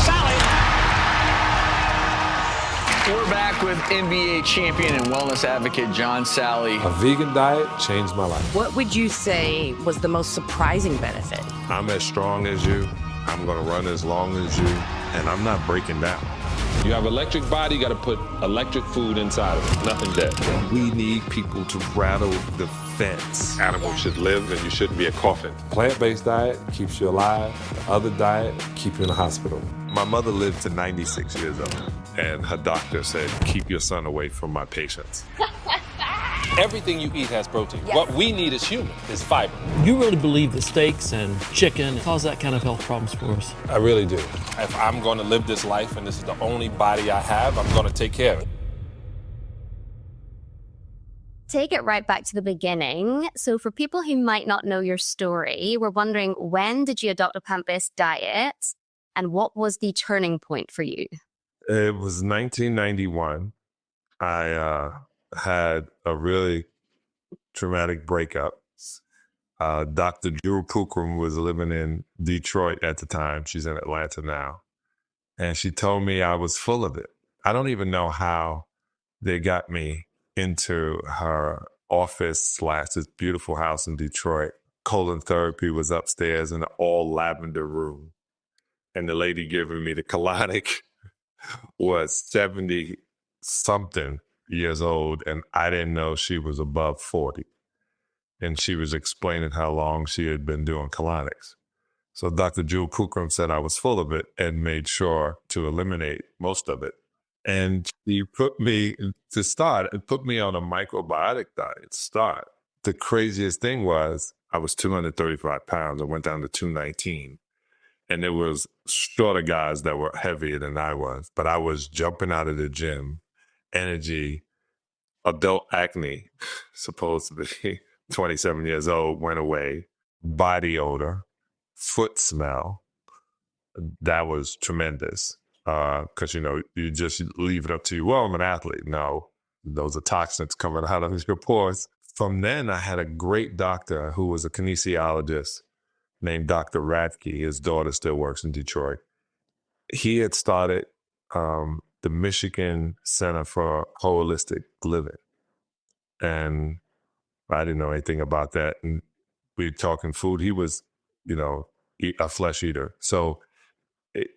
Salley. We're back with NBA champion and wellness advocate John Salley. A vegan diet changed my life. What would you say was the most surprising benefit? I'm as strong as you. I'm going to run as long as you, and I'm not breaking down. You have electric body, you got to put electric food inside of it. Nothing dead. We need people to rattle the fence. Animals should live, and you shouldn't be a coffin. Plant-based diet keeps you alive. The other diet keeps you in the hospital. My mother lived to 96 years old, and her doctor said, keep your son away from my patients. Everything you eat has protein. Yes. What we need as humans is fiber. You really believe that steaks and chicken cause that kind of health problems for us? I really do. If I'm going to live this life and this is the only body I have, I'm going to take care of it. Take it right back to the beginning. So for people who might not know your story, we're wondering, when did you adopt a plant-based diet and what was the turning point for you? It was 1991. I had a really traumatic breakup. Dr. Jewel Pookrum was living in Detroit at the time. She's in Atlanta now. And she told me I was full of it. I don't even know how they got me into her office / this beautiful house in Detroit. Colon therapy was upstairs in an all lavender room. And the lady giving me the colonic was 70 something years old, and I didn't know she was above 40. And she was explaining how long she had been doing colonics. So Dr. Jewel Pookrum said I was full of it and made sure to eliminate most of it. And she put me on a microbiotic diet to start. The craziest thing was I was 235 pounds. I went down to 219. And there was shorter guys that were heavier than I was. But I was jumping out of the gym, energy, adult acne, supposed to be 27 years old, went away, body odor, foot smell. That was tremendous. Because, you just leave it up to you. Well, I'm an athlete. No, those are toxins coming out of your pores. From then, I had a great doctor who was a kinesiologist named Dr. Radke. His daughter still works in Detroit. He had started the Michigan Center for Holistic Living. And I didn't know anything about that. And we were talking food. He was, a flesh eater. So,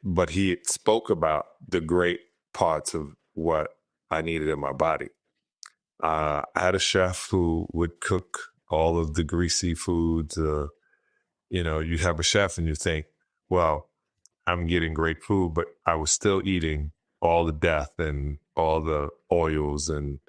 but he spoke about the great parts of what I needed in my body. I had a chef who would cook all of the greasy foods. You have a chef and you think, well, I'm getting great food, but I was still eating all the death and all the oils, and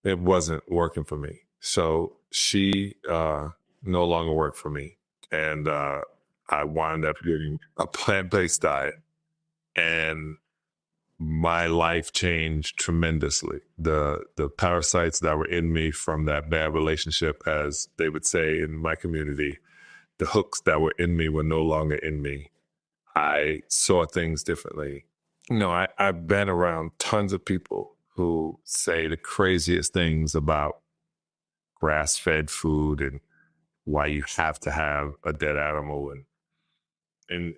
it wasn't working for me. So she no longer worked for me. And I wound up getting a plant-based diet, and my life changed tremendously. The parasites that were in me from that bad relationship, as they would say in my community, the hooks that were in me were no longer in me. I saw things differently. I've been around tons of people who say the craziest things about grass-fed food and why you have to have a dead animal. And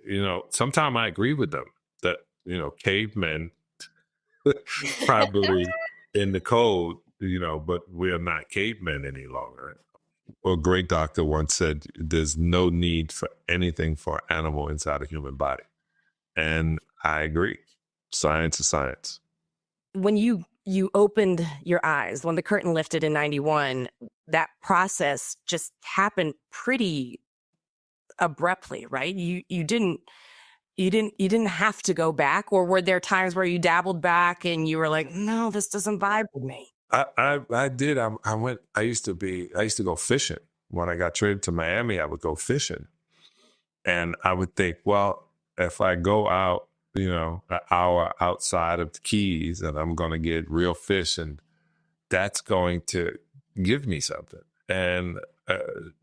sometimes I agree with them that, cavemen probably in the code, but we're not cavemen any longer. A great doctor once said, there's no need for anything for an animal inside a human body. And I agree. Science is science. When you opened your eyes, when the curtain lifted in 91, that process just happened pretty abruptly, right? You didn't have to go back, or were there times where you dabbled back and you were like, no, this doesn't vibe with me? I did. I used to go fishing. When I got traded to Miami, I would go fishing. And I would think, well, if I go out, an hour outside of the Keys, and I'm going to get real fish, and that's going to give me something. And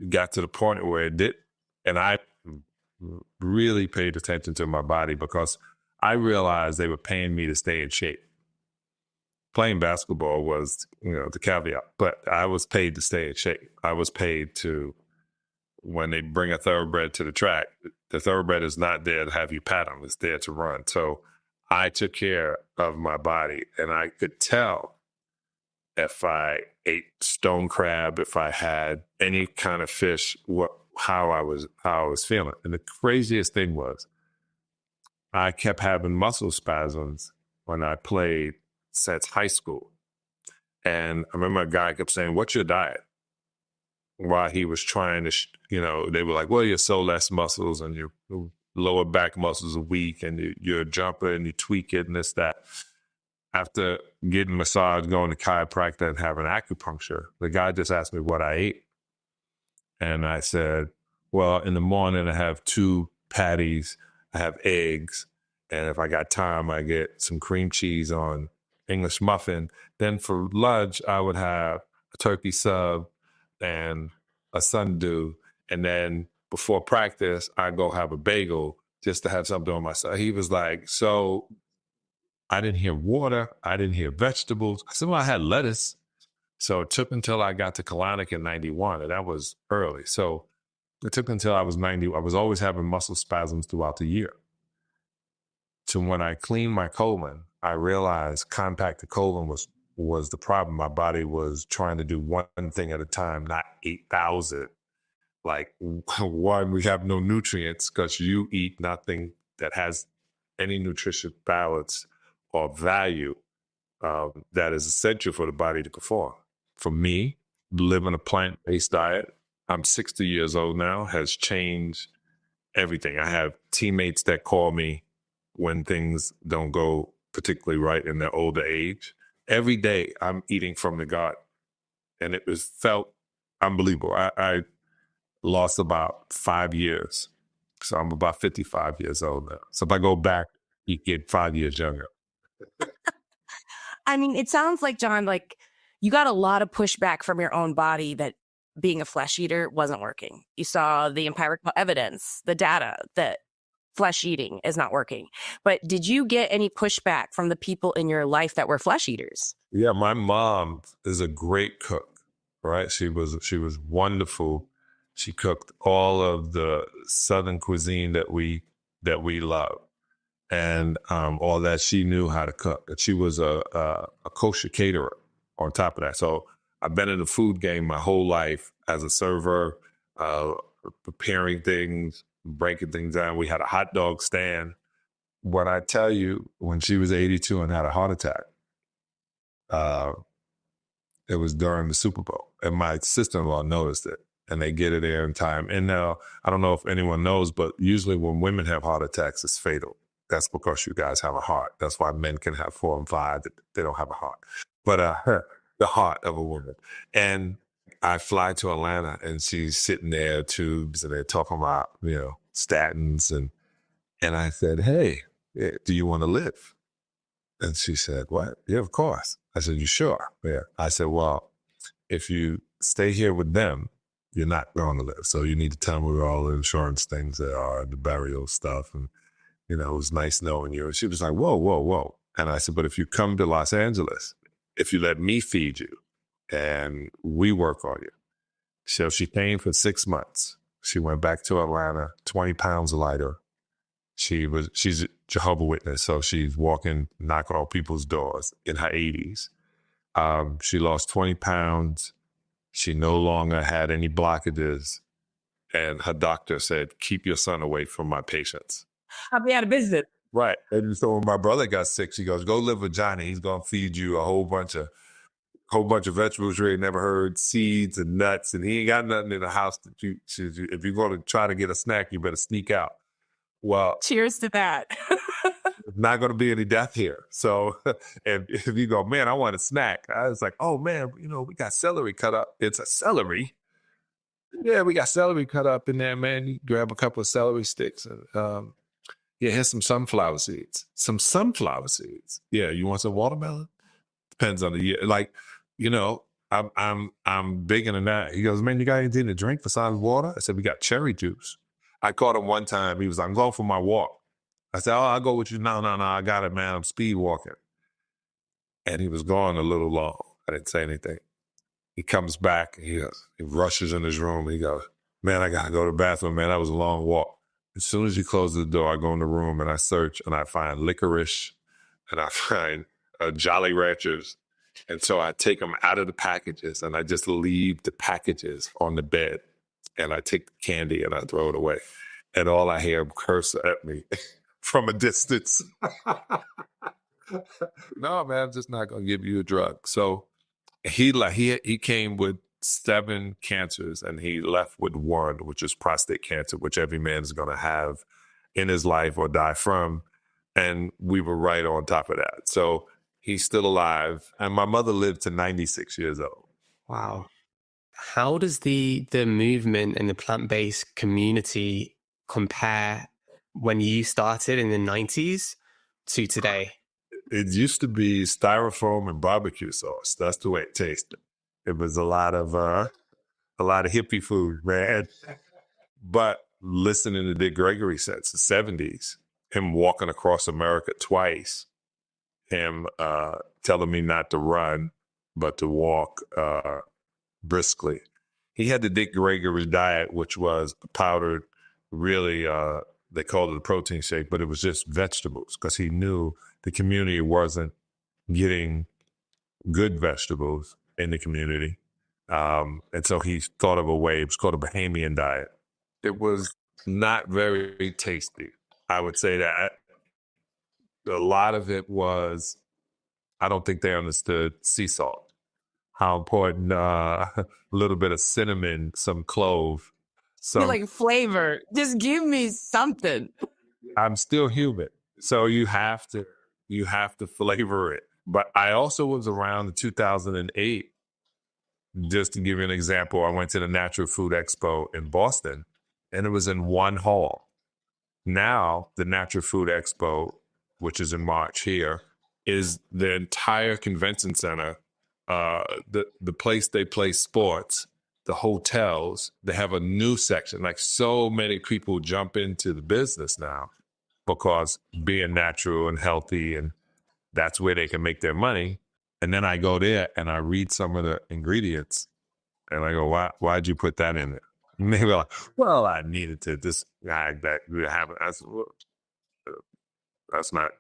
got to the point where it did. And I really paid attention to my body, because I realized they were paying me to stay in shape. Playing basketball was, the caveat, but I was paid to stay in shape. I was paid to when they bring a thoroughbred to the track, the thoroughbred is not there to have you pat them. It's there to run. So I took care of my body, and I could tell if I ate stone crab, if I had any kind of fish, how I was feeling. And the craziest thing was I kept having muscle spasms when I played since high school. And I remember a guy kept saying, "What's your diet?" While he was trying to, they were like, "Well, your psoas muscles and your lower back muscles are weak, and you're a jumper and you tweak it and this, that." After getting massage, going to chiropractor, and having acupuncture, the guy just asked me what I ate. And I said, well, in the morning, I have 2 patties, I have eggs, and if I got time, I get some cream cheese on English muffin. Then for lunch, I would have a turkey sub and a sundew. And then before practice, I go have a bagel just to have something on my side. He was like, so I didn't hear water. I didn't hear vegetables. I said, well, I had lettuce. So it took until I got to colonic in 91, and that was early. So it took until I was 90. I was always having muscle spasms throughout the year. So when I cleaned my colon, I realized compacted colon was the problem. My body was trying to do one thing at a time, not 8,000. Like, one, we have no nutrients because you eat nothing that has any nutrition balance or value that is essential for the body to perform. For me, living a plant-based diet, I'm 60 years old now, has changed everything. I have teammates that call me when things don't go particularly right in their older age. Every day I'm eating from the garden, and it felt unbelievable. I lost about 5 years. So I'm about 55 years old now. So if I go back, you get 5 years younger. I mean, it sounds like, John, like you got a lot of pushback from your own body that being a flesh eater wasn't working. You saw the empirical evidence, the data that flesh eating is not working. But did you get any pushback from the people in your life that were flesh eaters? Yeah, my mom is a great cook, right? She was wonderful. She cooked all of the Southern cuisine that we love. And all that she knew how to cook. And she was a kosher caterer on top of that. So I've been in the food game my whole life as a server, preparing things, breaking things down. We had a hot dog stand. When I tell you, when she was 82 and had a heart attack, it was during the Super Bowl. And my sister-in-law noticed it. And they get it there in time. And now, I don't know if anyone knows, but usually when women have heart attacks, it's fatal. That's because you guys have a heart. That's why men can have 4 and 5. They don't have a heart. But the heart of a woman. And I fly to Atlanta, and she's sitting there, tubes, and they're talking about, statins. And I said, hey, do you want to live? And she said, what? Yeah, of course. I said, you sure? Yeah. I said, well, if you stay here with them, you're not going to live. So you need to tell me where all the insurance things there are, the burial stuff, and it was nice knowing you. And she was like, whoa, whoa, whoa. And I said, but if you come to Los Angeles, if you let me feed you and we work on you. So she came for 6 months. She went back to Atlanta, 20 pounds lighter. She's a Jehovah's Witness, so she's walking, knocking on people's doors in her 80s. She lost 20 pounds. She no longer had any blockages. And her doctor said, keep your son away from my patients. I'll be out of business. Right. And so when my brother got sick, she goes, go live with Johnny. He's going to feed you a whole bunch of vegetables you ain't never heard, seeds and nuts. And he ain't got nothing in the house that if you're going to try to get a snack, you better sneak out. Well, cheers to that. not going to be any death here. So if you go, man, I want a snack. I was like, oh man, we got celery cut up. It's a celery. Yeah, we got celery cut up in there, man. You grab a couple of celery sticks and, here's some sunflower seeds. Some sunflower seeds. Yeah, you want some watermelon? Depends on the year. Like, I'm big into that. He goes, man, you got anything to drink besides water? I said, we got cherry juice. I caught him one time. He was like, I'm going for my walk. I said, oh, I'll go with you. No, I got it, man. I'm speed walking. And he was gone a little long. I didn't say anything. He comes back. He rushes in his room. He goes, Man, I gotta go to the bathroom, man. That was a long walk. As soon as you close the door, I go in the room and I search and I find licorice and I find Jolly Ranchers. And so I take them out of the packages and I just leave the packages on the bed. And I take the candy and I throw it away. And all I hear him curse at me from a distance. No, man, I'm just not gonna give you a drug. So he came with 7 cancers and he left with 1, which is prostate cancer, which every man is gonna have in his life or die from. And we were right on top of that. So he's still alive. And my mother lived to 96 years old. Wow. How does the movement and the plant-based community compare when you started in the 90s to today? It used to be styrofoam and barbecue sauce. That's the way it tasted. It was a lot of hippie food, man. But listening to Dick Gregory since the 70s, him walking across America twice, him telling me not to run, but to walk briskly. He had the Dick Gregory diet, which was powdered, really, they called it a protein shake, but it was just vegetables because he knew the community wasn't getting good vegetables in the community. And so he thought of a way, it was called a Bahamian diet. It was not very tasty. I would say that a lot of it was, I don't think they understood sea salt, how important a little bit of cinnamon, some clove, some. Like flavor. Just give me something. I'm still human, so you have to flavor it. But I also was around in 2008. Just to give you an example, I went to the Natural Food Expo in Boston, and it was in one hall. Now, the Natural Food Expo, which is in March here, is the entire convention center, the place they play sports, the hotels. They have a new section. Like, so many people jump into the business now because being natural and healthy, and that's where they can make their money. And then I go there and I read some of the ingredients and I go, why'd you put that in it? And they were like, well, I needed to just have that. That's not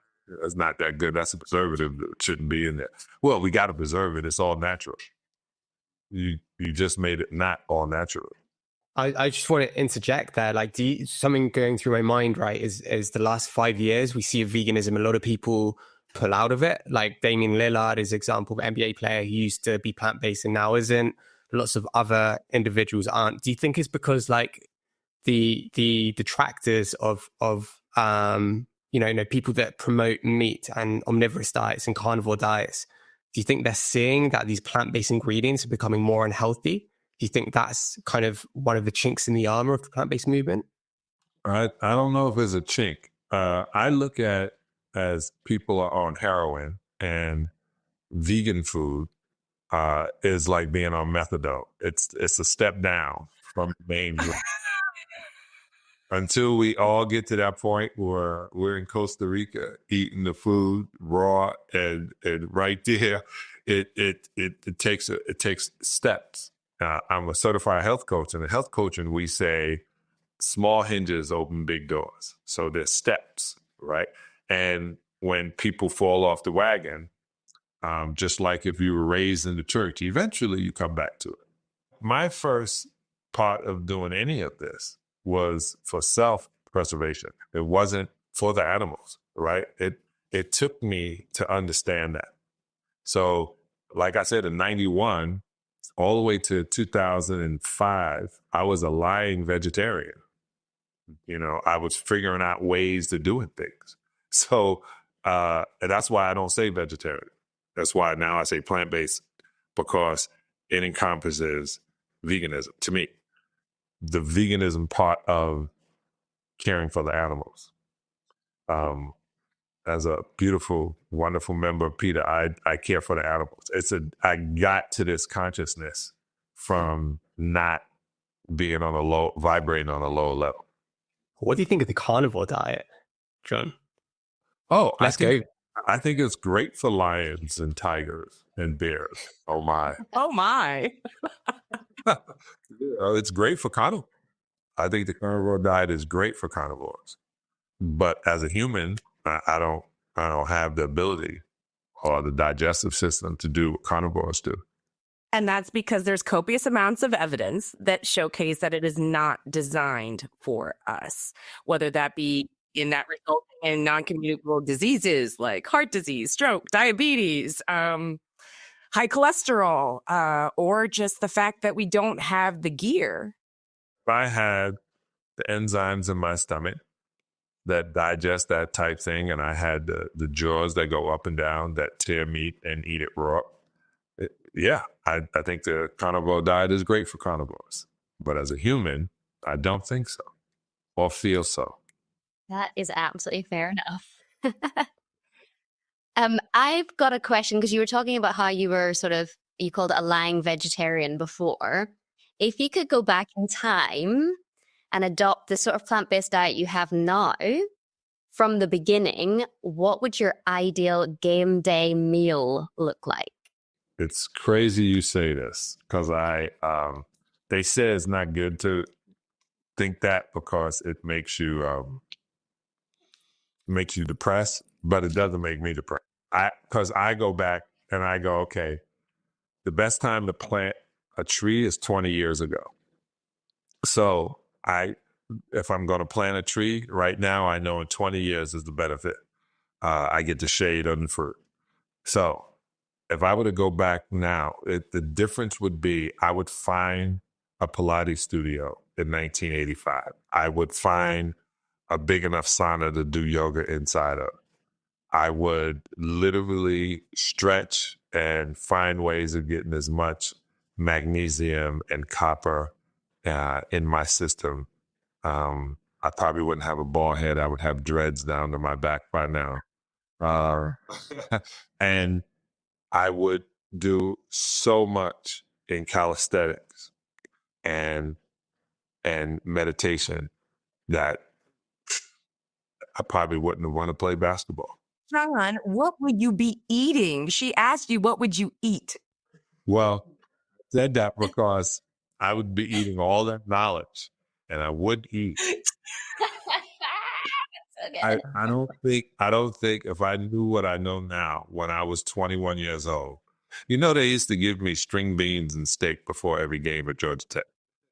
that good. That's a preservative that shouldn't be in there. Well, we got to preserve it. It's all natural. You just made it not all natural. I just want to interject there. Like, something going through my mind, right, is the last 5 years, we see veganism, a lot of people pull out of it. Like Damian Lillard is an example of an NBA player who used to be plant-based and now isn't. Lots of other individuals aren't. Do you think it's because like the detractors of people that promote meat and omnivorous diets and carnivore diets, do you think they're seeing that these plant-based ingredients are becoming more unhealthy? Do you think that's kind of one of the chinks in the armor of the plant-based movement? I don't know if it's a chink. I look at as people are on heroin, and vegan food is like being on methadone. It's a step down from the main drug. Until we all get to that point where we're in Costa Rica eating the food raw and right there, it takes steps. I'm a certified health coach, and in health coaching we say small hinges open big doors. So there's steps, right? And when people fall off the wagon, just like if you were raised in the church, eventually you come back to it. My first part of doing any of this was for self-preservation. It wasn't for the animals, right? It took me to understand that. So, like I said, in 91, all the way to 2005, I was a lying vegetarian. I was figuring out ways to doing things. So and that's why I don't say vegetarian. That's why now I say plant-based, because it encompasses veganism to me. The veganism part of caring for the animals. As a beautiful, wonderful member of PETA, I care for the animals. I got to this consciousness from not being vibrating on a low level. What do you think of the carnivore diet, John? Oh, Let's go. I think it's great for lions and tigers and bears. Oh my. Oh my. It's great for carnivores. I think the carnivore diet is great for carnivores, but as a human, I don't have the ability or the digestive system to do what carnivores do. And that's because there's copious amounts of evidence that showcase that it is not designed for us, whether that be in that resulting in non-communicable diseases like heart disease, stroke, diabetes, high cholesterol, or just the fact that we don't have the gear. If I had the enzymes in my stomach that digest that type thing, and I had the jaws that go up and down that tear meat and eat it raw, I think the carnivore diet is great for carnivores. But as a human, I don't think so or feel so. That is absolutely fair enough. I've got a question because you were talking about how you were you called it a lying vegetarian before. If you could go back in time and adopt the sort of plant-based diet you have now from the beginning, what would your ideal game day meal look like? It's crazy you say this because they say it's not good to think that because it makes you depressed, but it doesn't make me depressed. Because I go back and I go, okay, the best time to plant a tree is 20 years ago. So if I'm going to plant a tree right now, I know in 20 years is the benefit. I get the shade on the fruit. So if I were to go back now, the difference would be I would find a Pilates studio in 1985. I would find a big enough sauna to do yoga inside of. I would literally stretch and find ways of getting as much magnesium and copper in my system. I probably wouldn't have a bald head. I would have dreads down to my back by now. And I would do so much in calisthenics and meditation that I probably wouldn't have wanted to play basketball. John, what would you be eating? She asked you, what would you eat? Well, said that because I would be eating all that knowledge and I would eat. I don't think if I knew what I know now when I was 21 years old. You know, they used to give me string beans and steak before every game at Georgia Tech.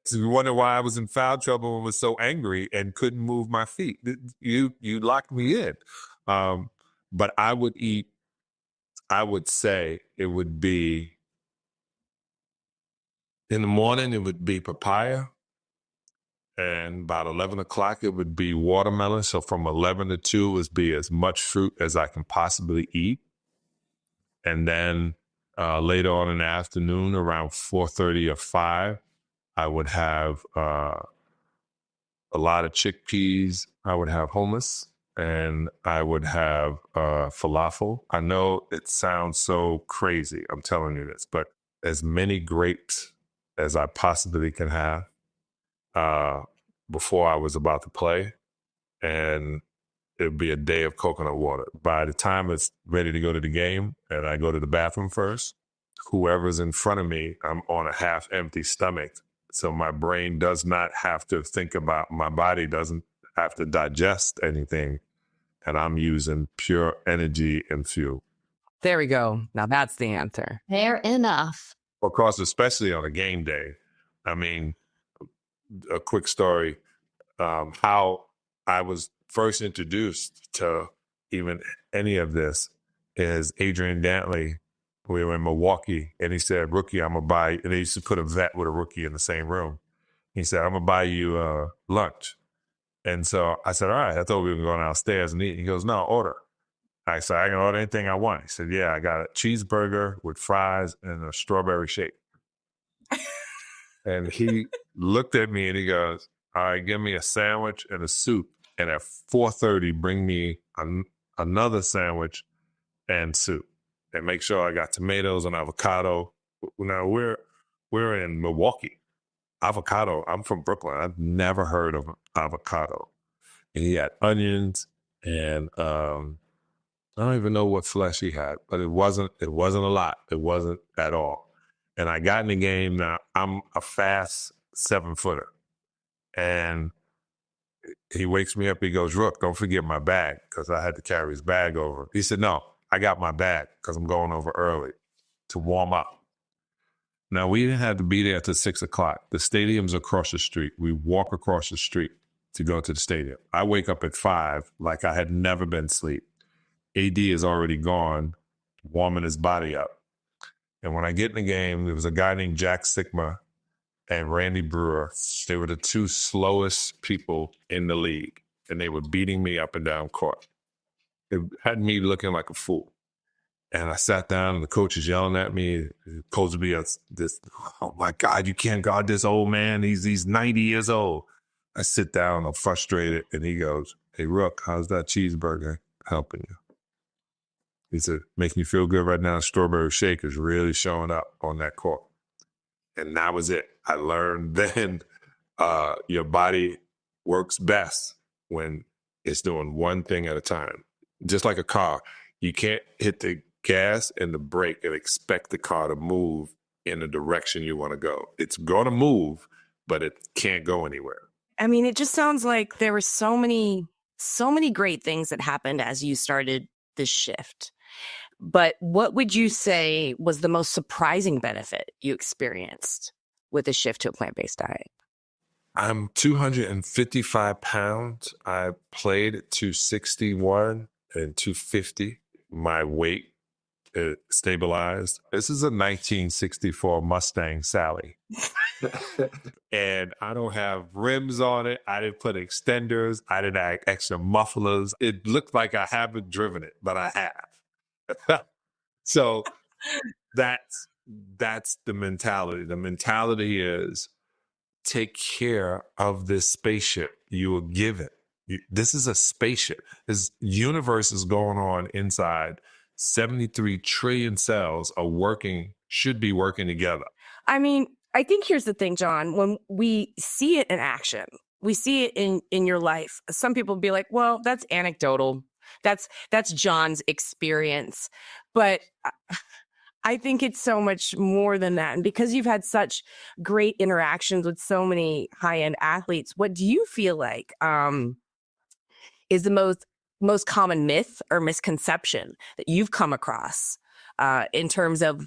So you wonder why I was in foul trouble and was so angry and couldn't move my feet. You locked me in. But I would say it would be, in the morning, it would be papaya. And about 11 o'clock, it would be watermelon. So from 11 to 2 would be as much fruit as I can possibly eat. And then later on in the afternoon, around 4:30 or 5, I would have a lot of chickpeas. I would have hummus and I would have falafel. I know it sounds so crazy. I'm telling you this, but as many grapes as I possibly can have. Before I was about to play, and it'd be a day of coconut water. By the time it's ready to go to the game and I go to the bathroom first, whoever's in front of me, I'm on a half empty stomach. So my brain does not have to think about, my body doesn't have to digest anything. And I'm using pure energy and fuel. There we go. Now that's the answer. Fair enough. Of course, especially on a game day. I mean, a quick story, how I was first introduced to even any of this is Adrian Dantley. We were in Milwaukee and he said, "Rookie, I'm gonna buy," and they used to put a vet with a rookie in the same room. He said, "I'm gonna buy you lunch." And so I said, "All right." I thought we were going downstairs and eat. He goes, "No, order." I said, "I can order anything I want." He said, "Yeah, I got a cheeseburger with fries and a strawberry shake." And he looked at me and he goes, "All right, give me a sandwich and a soup. And at 4:30, bring me another sandwich and soup. And make sure I got tomatoes and avocado." Now, we're in Milwaukee. Avocado, I'm from Brooklyn. I've never heard of avocado. And he had onions and I don't even know what flesh he had, but it wasn't a lot. It wasn't at all. And I got in the game. Now I'm a fast 7-footer And he wakes me up. He goes, Rook, don't forget my bag, because I had to carry his bag over. He said, no, I got my bag because I'm going over early to warm up. Now, we didn't have to be there till 6 o'clock. The stadium's across the street. We walk across the street to go to the stadium. I wake up at 5 like I had never been asleep. AD is already gone, warming his body up. And when I get in the game, there was a guy named Jack Sigma and Randy Brewer. They were the two slowest people in the league, and they were beating me up and down court. It had me looking like a fool. And I sat down, and the coach is yelling at me. Coach would be this, oh my God, you can't guard this old man. He's 90 years old. I sit down, I'm frustrated, and he goes, hey, Rook, how's that cheeseburger helping you? He said, makes me feel good right now. Strawberry shake is really showing up on that court. And that was it. I learned then your body works best when it's doing one thing at a time. Just like a car, you can't hit the gas and the brake and expect the car to move in the direction you want to go. It's going to move, but it can't go anywhere. I mean, it just sounds like there were so many great things that happened as you started this shift. But what would you say was the most surprising benefit you experienced with the shift to a plant-based diet? I'm 255 pounds. I played at 261 and 250. My weight stabilized. This is a 1964 Mustang Salley. And I don't have rims on it. I didn't put extenders. I didn't add extra mufflers. It looked like I haven't driven it, but I have. So that's the mentality. The mentality is take care of this spaceship you were given. This is a spaceship. This universe is going on inside. 73 trillion cells are working, should be working together. I mean, I think here's the thing, John. When we see it in action, we see it in your life. Some people be like, well, that's anecdotal. That's John's experience. But I think it's so much more than that. And because you've had such great interactions with so many high-end athletes, what do you feel like is the most common myth or misconception that you've come across in terms of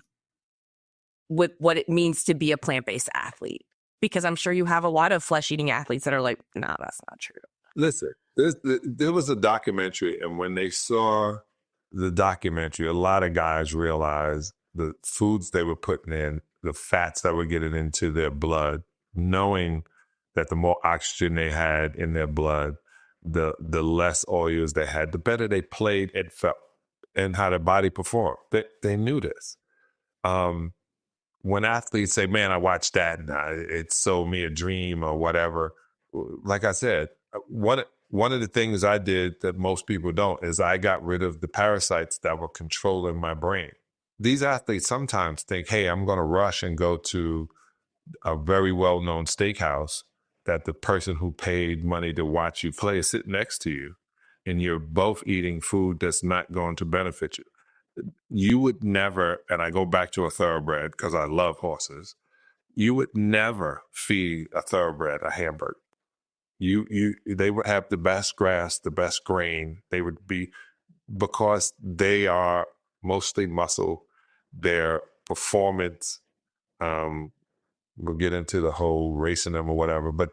what it means to be a plant-based athlete? Because I'm sure you have a lot of flesh-eating athletes that are like, no, that's not true. Listen, there was a documentary, and when they saw the documentary, a lot of guys realized the foods they were putting in, the fats that were getting into their blood, knowing that the more oxygen they had in their blood, the less oils they had, the better they played and felt, and how their body performed. They knew this. When athletes say, man, I watched that and it sold me a dream or whatever, like I said, one of the things I did that most people don't is I got rid of the parasites that were controlling my brain. These athletes sometimes think, hey, I'm going to rush and go to a very well-known steakhouse that the person who paid money to watch you play is sitting next to you, and you're both eating food that's not going to benefit you. You would never, and I go back to a thoroughbred because I love horses, you would never feed a thoroughbred a hamburger. They would have the best grass, the best grain. They would be, because they are mostly muscle, their performance, we'll get into the whole racing them or whatever, but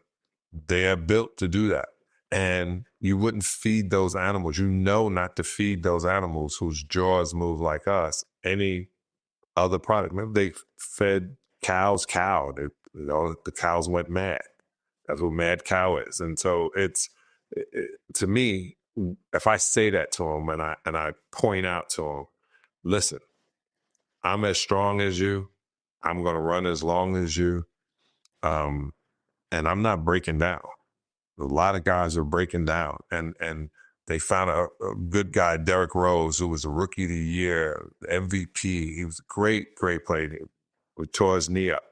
they are built to do that. And you wouldn't feed those animals. You know not to feed those animals whose jaws move like us any other product. Remember, they fed cows cow. The cows went mad. That's what mad cow is. And so to me, if I say that to them and I point out to them, listen, I'm as strong as you. I'm going to run as long as you. And I'm not breaking down. A lot of guys are breaking down, and they found a good guy, Derrick Rose, who was a rookie of the year, MVP. He was a great player. He tore his knee up.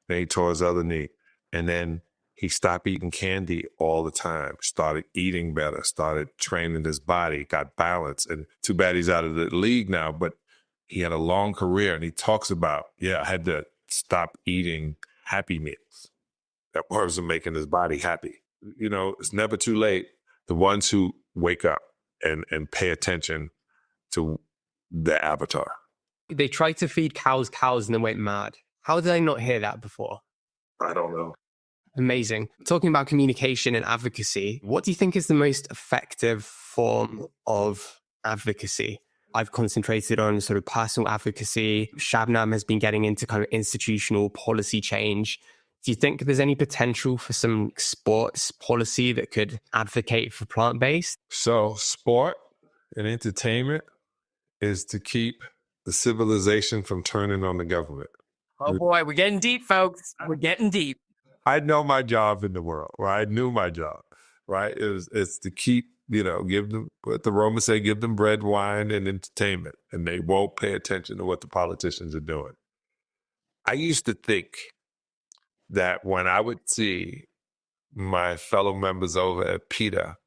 Then he tore his other knee. And then he stopped eating candy all the time, started eating better, started training his body, got balance. And too bad he's out of the league now, but he had a long career. And he talks about, I had to stop eating Happy Meals. that wasn't making his body happy. You know, it's never too late. The ones who wake up and pay attention to the avatar. They tried to feed cows and then went mad. How did I not hear that before? I don't know. Amazing. Talking about communication and advocacy, what do you think is the most effective form of advocacy? I've concentrated on sort of personal advocacy. Shabnam has been getting into kind of institutional policy change. Do you think there's any potential for some sports policy that could advocate for plant-based? So sport and entertainment is to keep the civilization from turning on the government. Oh boy, we're getting deep, folks. We're getting deep. I know my job in the world, right? I knew my job, right? It's to keep, give them what the Romans say, give them bread, wine, and entertainment, and they won't pay attention to what the politicians are doing. I used to think that when I would see my fellow members over at PETA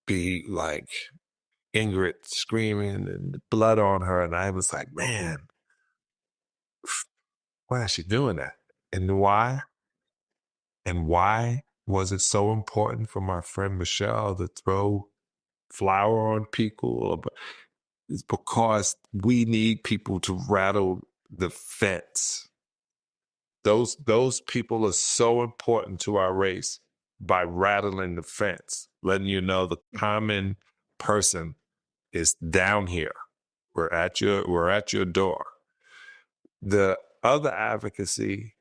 be like Ingrid screaming and blood on her, and I was like, man, why is she doing that? And why? And why was it so important for my friend Michelle to throw flour on people? It's because we need people to rattle the fence. Those people are so important to our race by rattling the fence, letting you know the common person is down here. We're at your door. The other advocacy,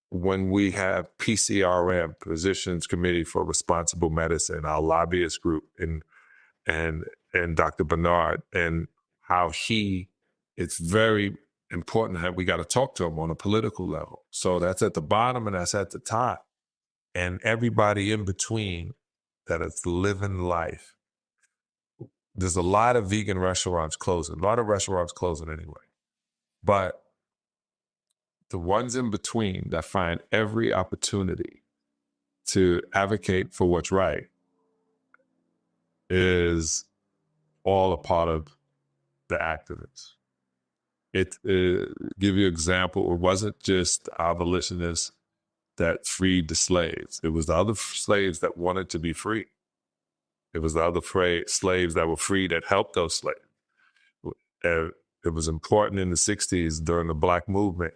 when we have PCRM, Physicians Committee for Responsible Medicine, our lobbyist group, and Dr. Bernard, and how it's very important that we got to talk to him on a political level. So that's at the bottom and that's at the top. And everybody in between that is living life. There's a lot of vegan restaurants closing, a lot of restaurants closing anyway. But the ones in between that find every opportunity to advocate for what's right is all a part of the activists. Give you an example, it wasn't just abolitionists that freed the slaves. It was the other slaves that wanted to be free. It was the other slaves that were free that helped those slaves. It was important in the 60s during the Black movement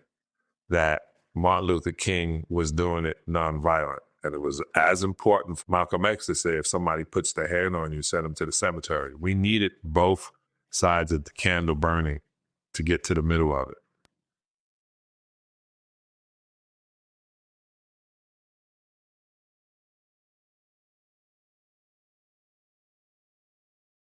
that Martin Luther King was doing it nonviolent. And it was as important for Malcolm X to say, if somebody puts their hand on you, send them to the cemetery. We needed both sides of the candle burning to get to the middle of it.